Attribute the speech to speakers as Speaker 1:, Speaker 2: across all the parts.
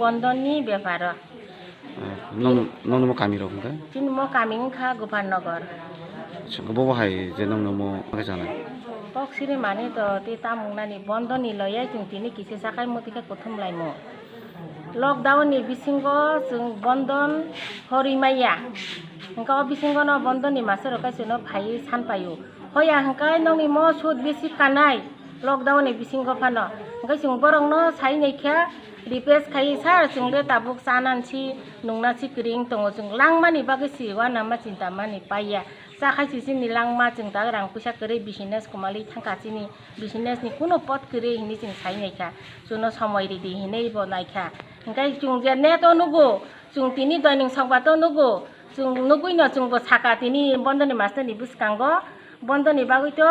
Speaker 1: বন্ধনী ব্যাপার
Speaker 2: nong mo kami rok ka
Speaker 1: চিনি মো কামিং খা Gopalnagar
Speaker 2: bo bahai je nong mo ka jana
Speaker 1: পক সিরি মানে তো তে তামুংনানি বন্ধনী লয়া जों তিনি কিসে সাকাই মতিকা প্রথম লাইমো লকডাউননি বিসিঙ্গ जों বন্ধন হরিমাইয়া হংকা বিসিঙ্গ ন বন্ধনী মাসে রকাইছেনো ভাই সানপায়ু হয়া হংকাই নংনি মো সুদ বেশি কানাই লকডাউননি বিসিঙ্গ ফানো হংকাই जों বরংনো সাই নাইখা रिक्वेस्ट खाई सार जोंले ताबुक सानानसि नंनासि ग्रिं दङ जों लांमानि बागै सिवा नामा चिन्ता मानि पाइया साखायसि सिनि लांमा जों दा रां फैसा करे बिजनेस कमालि थांखासिनि बिजनेसनि कुनो पद करे हिनि जों साइनायखा जुनो समय रेडि हिनै बनायखा ओंखाय जों जेने तो नुगो जों तिनि दयनिं संबाद नुगो जों नुगुइनो जोंबो साका तिनि बन्दनि मास्टरनि बुसकांगो बन्दनि बागैथ'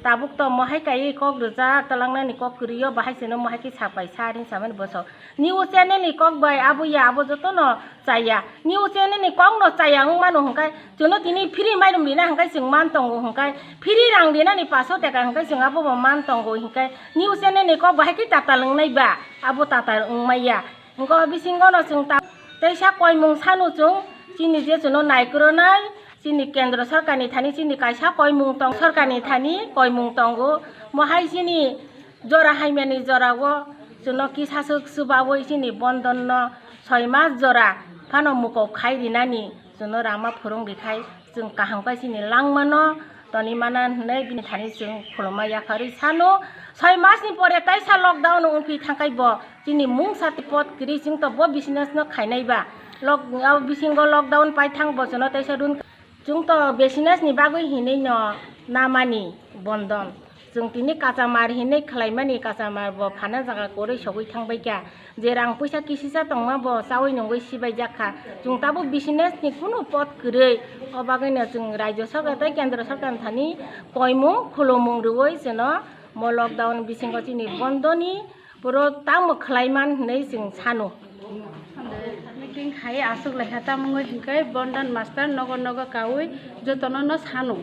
Speaker 1: ताबुक महाय गायै कक रोजा तलांनानि कक करियो बाहायसेनो महाय कि सापाय सारिं सामान बसो निउज चेनेलनि कक बाय आबुया आबो जतनो जाया निउज चेनेलनि कक न जाया मानो हंकाय जोनो तिनि फ्रि माइरम लिना हंकाय जों मान तंगो हंकाय फ्रि रां लिनानि 500 टाका हंकाय जों आबो मान तंगो हंकाय निउज चेनेलनि कक बाहाय कि टाटा लोंनायबा आबो टाटा उंमाया हंको बिसिंगनो जों ता तैसा कयमुं सानु जों जिनि जे जोनो नायग्रोनाय चिनी केंद्र सरकारनि थानी चिनी कायसा कयमुं तंग सरकारनि थानी कयमुं तंगो महाय चिनी जरा हाइमेनि जरावो जोनो किसासो सुबावो चिनी बंधन 6 मास जरा फानो मुको खायरिनानि जोनो रामा फोरों दिखाय जों काहांबाय चिनी लांमानो तनि माना नै बिनि थानी जों खुलमा याखारि सानो 6 मासनि परे ताइसा लकडाउन उनफि थांखायबो चिनी मुं साति पद गिरि जों त बो बिजनेस न खायनायबा लक बिसिंग लकडाउन पाइ थांबो जोनो ताइसा रुन जों तो बिजनेसनि बागै हिनै न नामानि बंधन जों तिनि काजामार हिनै खलायमानि काजामार बो फाना जागा करे सबै थांबाय क्या जे रां पैसा किसिसा दंमा बो सावै नंगै सिबाय जाखा जों ताबो बिजनेसनि कुनो पद गरै अबागैनो जों राज्य सरकार केंद्र सरकार थानि कयमुं खुलुमुं रुवै जोनो म लकडाउन बिसिंग चिनि बंधनि पुरो ताम खलायमान हिनै जों सानो
Speaker 3: मिटिंग खाई आसुक लेखाता मंगै हिंकै बंधन मास्टर नगर नगर काउई जतनो न सानो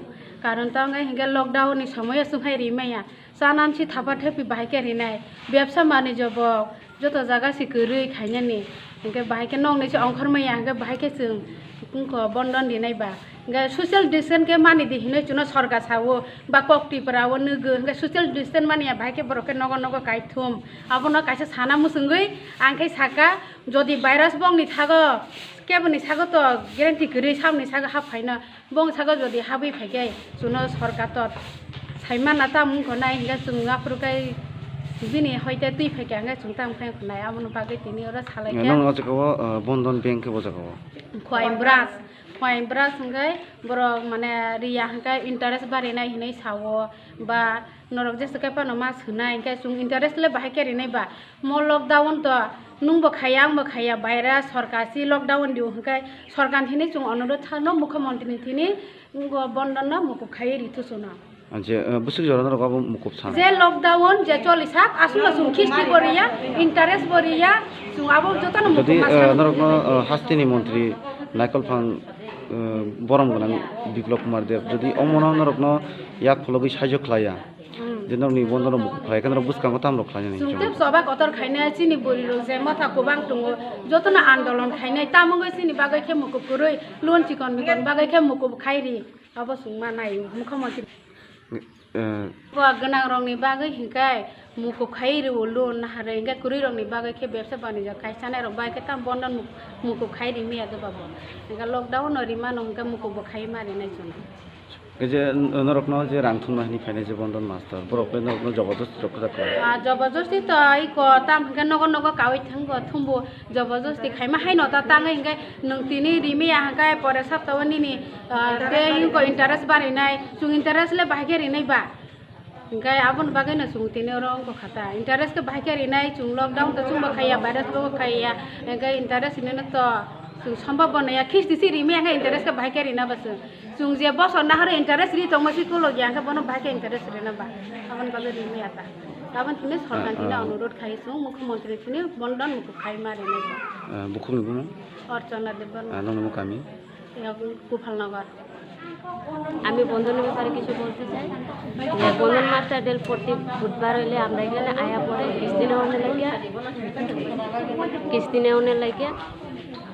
Speaker 3: कारण तांगै हिंगे लकडाउन नि समय सुहाय रिमाया सानानसि थाबाथे पि बाहायके रिनाय व्यवसाय बानिज्य ब जत जागा सि गरै खायनानि हिंगे बाहायके नंनै से अंखरमैया हिंगे बाहायके जों कुंको बंधन दिनायबा हिंगे सोशल डिस्टेंस के मानि दिहिनै जुनो सरकार सावो बा कक्टिफोरावो नोगो हिंगे सोशल डिस्टेंस मानिया बाहायके बरके नगर नगर कायथुम आबोनो कायसे साना मुसुंगै आंखै साका जदि भाइरास बंनि थागो केबनि सागो तो ग्यारेंटी गरै सामनि सागो हाफायना बं सागो जदि हाबै फायगे जुनो सरकार तो साइमा नाता मुंखौ नाय हिंगे जों आफुरकाय बिनि हयते तुइ फायके आंगे सुंता फाय खनाय आबोनो बागै तिनि ओरा सालायके
Speaker 2: नong अजको बंधन बैंक के बजको
Speaker 3: खोइन ब्रास हंगाय बर माने रिया हंगाय इंटरेस्ट बारिनाय हिनै सावो बा नरक जेसे काय पानो मास होनाय हंगाय जों इंटरेस्ट ले बाहायके रिनाय बा म लकडाउन तो नुंबो खाया आंबो खाया भाइरास सरकार सि लकडाउन दिउ हंगाय सरकार थिनि जों अनुरोध थानो मुख्यमंत्री थिनि बंधन न मुकुब खाय रिथुसोना
Speaker 2: जे बुसु जरन रक मुकुब सान
Speaker 3: जे लकडाउन जे चलिसाक आसुला जों किस्ति बरिया इंटरेस्ट बरिया जों आबो जतन मुकुब
Speaker 2: नरक हास्तिनि मंत्री नायकलफां बरम गोनां बिप्लब कुमार देव जदि अमना नरक या फलगै सायज खलाया जे नंनि बंधन मुकुब खाय केन्द्र बुसकांगो ताम रख खायनि
Speaker 3: जों देब सबा कतर खायनाय चिनि बरिरो जे माथा गोबां दङ जतन आन्दोलन खायनाय तामंगै चिनि बागै खे मुकुब गरै लोन चिकन बिकन बागै खे मुकुब खायरि आबो सुंमा नाय मुख्यमंत्री गोनां रंनि बागै हिंकाय मुकुब खायरि लोन हारे हिंकाय गुरै रंनि बागै खे व्यवसाय बानिज्य खायसानाय रं बागै ताम बंधन मुकुब खायरि मिया गबाबो हिंकाय लकडाउन ओरिमा नंका मुकुब खाय मारिनाय जों
Speaker 2: जे नरक जे रांथुनमानि फायनाय जे बंधन मास्टर बरफले नरक जबरदस्ती रख जाखा
Speaker 3: जबरदस्ती त आई को ताम हिंकाय नगर नगर कावै थांगो थुंबो जबरदस्ती खायमा हाय नता तांगै हिंकाय नों तिनि रिमिया हिंकाय परे सप्ताहनि ते हिंको इंटरेस्ट बारिनाय जों इंटरेस्ट ले बाहायके रिनाय बा हिंकाय आबोन बागैनो जों तिनि रंग खाता इंटरेस्ट के बाहायके रिनाय जों लकडाउन त जों बाखाया भाइरास बो खाया हिंकाय इंटरेस्ट हिननो त जों सम्भव बनाया किस्ति सि रिमिया हिंकाय इंटरेस्ट के बाहायके रिना बस जों जे बसर ना हरे इंटरेस्ट रि तंमसि कोलो याखा बनो बाहायके इंटरेस्ट रिना बा आबोन बागै रिमिया ता आबोन तिनि सरकार तिनि अनुरोध खायसु मुख्यमंत्री तिनि बंधन मुकुब खाय मारिनाय
Speaker 2: बुखुनि बुनो
Speaker 3: अर्चना देबन
Speaker 2: नंनो कामी
Speaker 3: गोपालनगर
Speaker 4: আমি বন্ধনের ব্যাপারে কিছু বলতে চাই যে বন্ধন মাস্টার ডেল প্রতি বুধবার হইলে আমরা এখানে আয়া পরে কিস্তি নেওয়ার লাগিয়া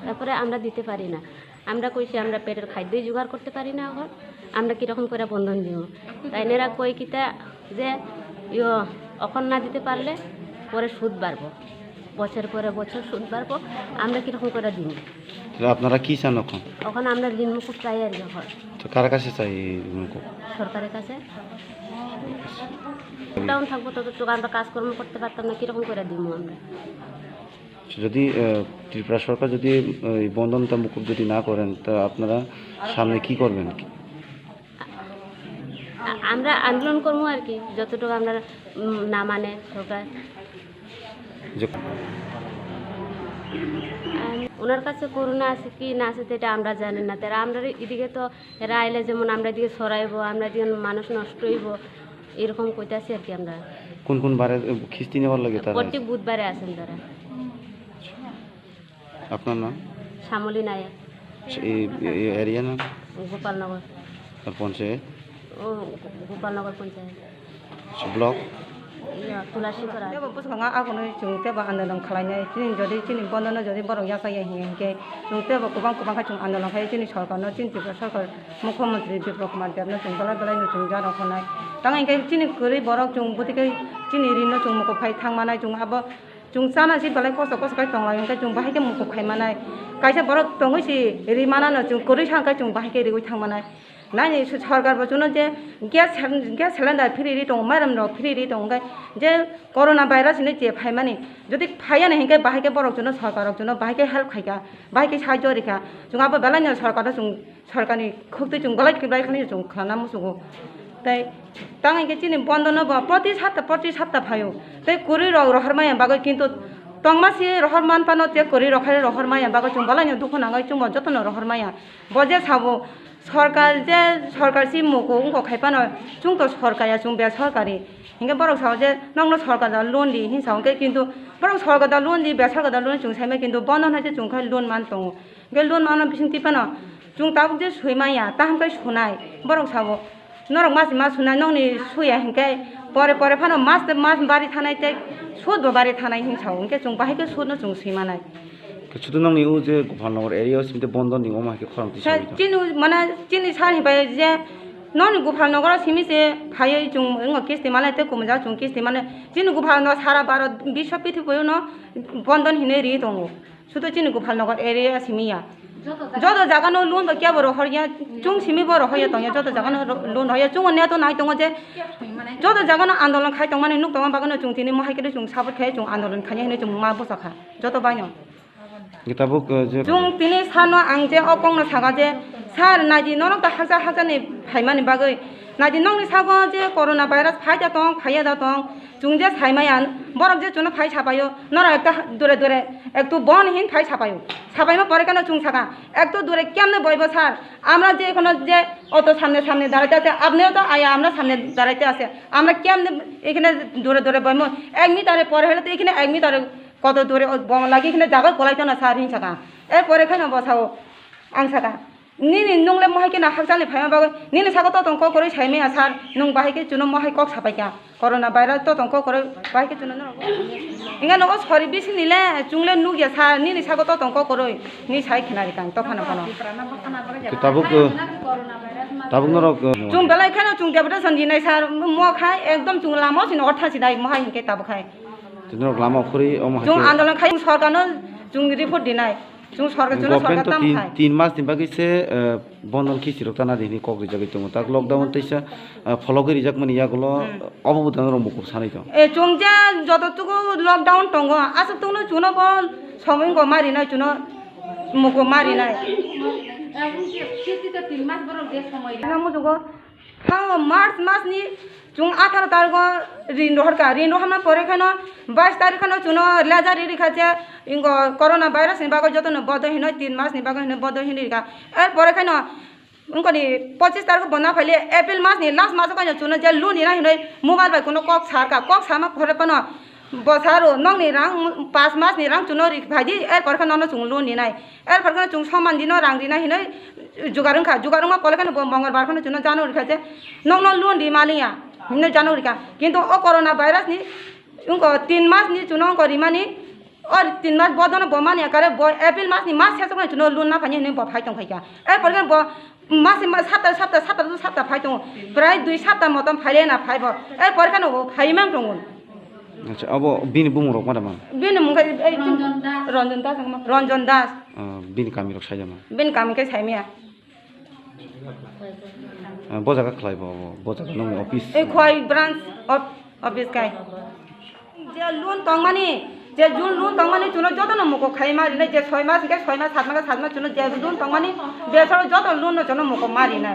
Speaker 4: তারপরে আমরা দিতে পারি না। আমরা কইছি আমরা পেটের খাদ্যই জোগাড় করতে পারি না, এখন আমরা কীরকম করে বন্ধন দিব। তাই এরা কই কিতা যে এখন না দিতে পারলে পরে সুদ বাড়বো, বছর পরে বছর সুদ বাড়বো, আমরা কীরকম করে দিব।
Speaker 2: আপনারা কি চান এখন?
Speaker 4: এখন আমরা ঋণ মুকুব চাই আর এখন
Speaker 2: তো কার কাছে চাই মুকুব?
Speaker 4: সরকারের কাছে। লকডাউন থাকবো ততটুকু আমরা কাজকর্ম করতে পারতাম না, কীরকম করে দিব আমরা।
Speaker 2: যদি ত্রিপুরা সরকার যদি এই বন্ধনটা মুকুব যদি না করেন তা আপনারা সামনে কি করবেন?
Speaker 4: আমরা আন্দোলন করবো আর কি, যতটুকু আমরা না মানে সরকার। ওনার কাছে করোনা আছে কি না আছে সেটা আমরা জানি না। তারা আমরা এদিকে তো এরা আইলে যেমন আমরা এদিকে সরাইবো, আমরা এদিকে মানুষ নষ্ট হইব, এরকম কইতাছি আর কি। আমরা
Speaker 2: কোন কোন বারে কিস্তি নেওয়ার লাগে তারা?
Speaker 4: প্রতি বুধবারে আসেন তারা।
Speaker 2: আপনার নাম?
Speaker 4: শ্যামলী নায়ক,
Speaker 2: এই এরিয়া নাম?
Speaker 4: গোপালনগর।
Speaker 2: আর পঞ্চায়েত?
Speaker 4: ও গোপালনগর পঞ্চায়েত।
Speaker 2: ব্লক?
Speaker 4: তুলাসীপাড়া।
Speaker 5: बुसखाङा आगोनो जों तेबा आन्दोलन खालायनाय जों जुदि जोंनि बन्दनो जुदि बर' यासाया हिंगे जों तेबा गोबां जों आन्दोलन खायो जोंनि सरकारनो जों त्रिपुरा सरकार मुख्यमन्त्री बिप्लब कुमार देबनो जों बेलाय जों जानो होनाय दां इंगे जोंनि गोरै बरक जों गतिके जोंनि रिनो जों मुखुब खाय थांमानाय जों आबो जों जाना जि बेलाय खस्थ' खाय दंलाय इंगे जों बाहायके मुखुब खायमानाय कायसे बरक दङैसि रिमानानो जों गोरै थांखाय जों बाहायके रिगै थांमानाय नायनि सरकार बचनो जे ग्यास सिलिन्डार फ्री दं मारम न फ्री दं जे कोरोना भाइरस ने जे फाइमानि जदि फायानो हिंगे बाहायके बरक जनो सरकार जनो बाहायके हेल्प खायगा बाहायके साहाय्य रिखा जों आबो बेलायनो सरकार जों सरकारनि खक्ति जों गलाय खानि जों खाना मुसुगो तै तांगे चिनि बन्दनो प्रति सप्ताह फायो तै कुरि रहरमाया बागै किन्तु तंमासि रहरमान पानो जे कुरि रखाय रहरमाया बागै जों बेलायनो दुखु नाङै जों जतन रहरमाया बजे साबो सरकार सि मुखौ उनको खायपानो जों तो सरकाया जों बे सरकारि हिंगे बरक साव जे नंनो सरकार लोन दि हिसाव के किन्तु बरक सरकार लोन दि बे सरकार लोन जों साइमे किन्तु बन्दन हाजे जों खाय लोन मान दङ बे लोन मान बिसिं तिपानो जों ताब जे सुइमाया ताहामखाय सुनाय बरक साव नरक मास सुनाय नंनि सुया हिंगे परे फानो मास बारि थानाय ते सुद बारि थानाय हिसाव हिंगे जों बाहायके सुदनो जों सुइमानाय
Speaker 2: শুধু নং ইউ যে গোপালনগর এরিয়া সিমতে বন্ধন নিও মাকে খরমতি
Speaker 5: চিনি মানে চিনি সারি বাই যে নন গোপালনগর সিমিসে ফাই जों इंग किस्ति माने ते कुमजा जों किस्ति माने चिनि गोपालनगर सारा भारत विश्व पृथ्वी न बंधन हिने रि दङ सुतो चिनि गोपालनगर एरिया सिमिया जत जागानो लोन क्या बर हरिया जों सिमि बर हया दङ जत जागानो लोन हया जों ने तो नाय दङ जे जत जागानो आन्दोलन खाय दङ माने नुक दङ बागानो जों तिनि महायके जों साबत खाय जों आन्दोलन खाय हिने जों मा बसखा जत बायनो
Speaker 2: किताबुक
Speaker 5: जों तिनि सानो आं जे अकंनो सागा जे सार नादि नरक दा हाजार फाइमानि बागै नादि नंनि सागो जे कोरोना भाइरस फायदा दं फाया दा दं जों जे साइमायान बरक जे जुनो फाइ सापायो नर एकटा दुरे एक तो बन हिन फाइ सापायो सापाइमा परे कानो जों सागा एक तो दुरे केमने बयबो सार আমরা যে এখনো যে অত সামনে দাঁড়াইতে আছে আপনিও তো আয়া আমরা সামনে দাঁড়াইতে আছে আমরা কেমনে এখানে দূরে বইমো 1 মিটারে পরে হলে তো এখানে 1 মিটারে কত দূরে বম লাগি এখানে জায়গা গলাইতো না সার হিংসাকা এরপরে খানো বসাও आं सागा निनि नंले महायके ना हाजाले फायमा बागै निनि सागा तो तंको करे साइमेया सार नों बाहायके जुनो महाय कक सापायका कोरोना भाइरस तो तंको करे बाहायके जुनो न इंगा नो सरि बिसि निले जुंले नुगिया सार निनि सागा तो तंको करे नि साइ खनारि कां तो खाना खानो
Speaker 2: किताबुक नरक
Speaker 5: जुं बेलाय खानो जुं देबदा सन्दिनाय सार मो खाय एकदम जुं लामो सिन अथा सिनाय महाय हिंके ताबो खाय
Speaker 2: जुनो लामा खरि अमा
Speaker 5: जुं आन्दोलन खाय सरकारनो जुं रिपोर्ट दिनाय जों सरकार
Speaker 2: तो 3 मास दिन बाकी से बंधन किसी रोकता ना देनी कॉक रिजाक इतने तक लॉकडाउन तैसा फॉलो कर रिजाक मनी या गलो अबुदान रो मुकुब सानी तो
Speaker 5: जों जा जत तुको लॉकडाउन टंगो आसक तुनो जुनो बल समय को मारी ना जुनो मुकुब मारी ना खेती तो 3 मास बरो देश समय ना मुजुगो हां मार्च मास नि जों 18 तारिख रिन रोहना परे खानो 22 तारिख खानो जुनो लाजारी रिखाचे इंगो कोरोना भाइरस नि बागो जतन बद हिनो 3 मास नि बागो हिनो बद हिनिका एर परे खानो उनको नि 25 तारिख बना फैले अप्रैल मास नि लास्ट मास खानो जुनो जे लुन नि हिनो मोबाइल बाय कोनो कक सारमा परे पनो बसारो नंग नि रां 5 मास नि रां जुनो रि भाइदि एर परे खानो न जुं लुन नि नाय एर परे खानो जुं समान दिनो रां दिना हिनो jugarung ma kole kan mongolbar kan juno Januari khaje nong loan di malia himne Januari ka kintu o corona virus ni unko 3 mas ni juno ko rimani और 3 मास बदन बमानी करे एप्रिल मास नि मास सेसो जुनो लोन ना फानि ने ब फाइतों फाइका ए परगन ब मास साता फाइतों प्राय 2 साता मतम फाइले ना फाइबो ए परगन ओ फाइमां दङ
Speaker 2: আচ্ছা अब बिन बुमुरक मादामा
Speaker 5: बिन मुंगै रंजन दास
Speaker 2: बिन कामिरक साइजामा
Speaker 5: बिन कामिकै साइमिया
Speaker 2: बजागा खलाइबो बजागा नङ अफिस
Speaker 5: ए खोइ ब्रान्च अफिस काय जे लोन तंगमानी जे जुन लोन तंगमानी जुनो जतो न मको खाइमा रिने जे 6 मास के 6 मास 7 मास जुनो जे लोन तंगमानी बेसर जतो लोन न जुनो मको मारि ना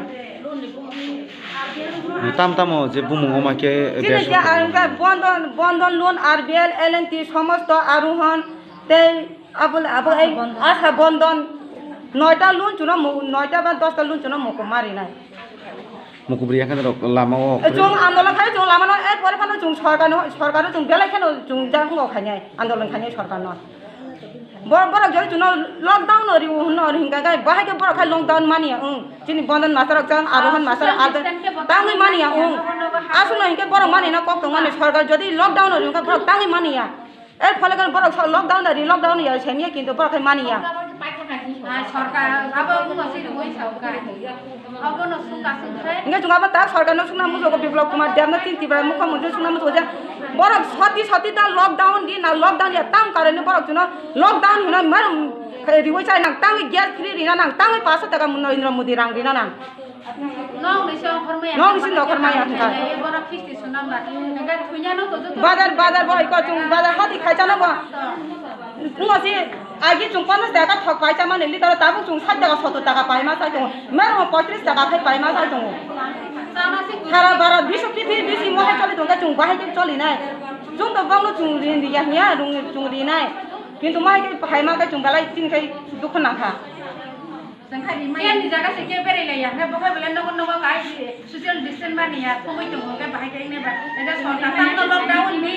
Speaker 2: ताम ताम जे बुमुङो माके
Speaker 5: जिने जे आरका बंधन लोन आरबीएल एलएनटी समस्त आरोहण ते अब এই আশা বন্ধন 9টা লোন जुनो 9টা বা 10টা লোন जुनो मको मारि ना
Speaker 2: मुकुब्रिया खान लामाओ
Speaker 5: जों आंदोलन खाय जों लामानो ए परे फानो जों सरकार जों बेलाय खानो जों जांगो खाय आंदोलन खाय सरकार न बर जय जुनो लॉकडाउन रि हुन रि हिंगा गाय बाहाय के बर खाय लॉकडाउन मानिया जिनि बंधन मास्टर जां आरोहन मास्टर आदर तांगै मानिया आसुन हिंके बर मानिना कक माने सरकार जदि लॉकडाउन रि हिंगा बर तांगै मानिया ए फले कर बर लॉकडाउन या छैनिया किन्तु बर खाय मानिया
Speaker 3: सरकार अब मुसी होई सरकार अब न सुका सुथ्रे
Speaker 5: इंगे जुंगा बता सरकार न सुना मुजो को विप्लव कुमार देव न चिंती बरा मुख्यमंत्री सुना मुजो जे बरक सती ता लॉकडाउन दिन ना लॉकडाउन या ताम कारण बरक जुन लॉकडाउन हुन मर रिवै चाइ नang तांगै ग्यास फ्री रिना नang तांगै 500 टाका नरेंद्र मोदी रां रिना नang
Speaker 3: नौ निसो फरमाया
Speaker 5: नौ निसो फरमाया
Speaker 3: ए बरक खिस्ति सुनांगा नगा थुइना न तो
Speaker 5: बाजार भइ को जुं बाजार कति खाइचा न बा उसी आगे जुं 50 टाका ठक पाइचा माने लिटर ताबु जुं 60 टाका 70 टाका पाइमा छ जुं मेरो 35 टाका खाइ पाइमा छ जुं सारा बारा 20 पिथि 20 मोहे चले जुं जुं बाहे के चली नाय जुं त बांगलो जुं रिन या हिया जुं रिनाय किन्तु माहे के पाइमा के जुं बालाय तिन kai दुख नाखा
Speaker 3: संखारि माया नि जागा से के बेरे लया हे बखै बले नगो काय सोशल डिस्टेंस मानिया थमै दङ के बाहाय के ने बा एदा सरकार लॉकडाउन नि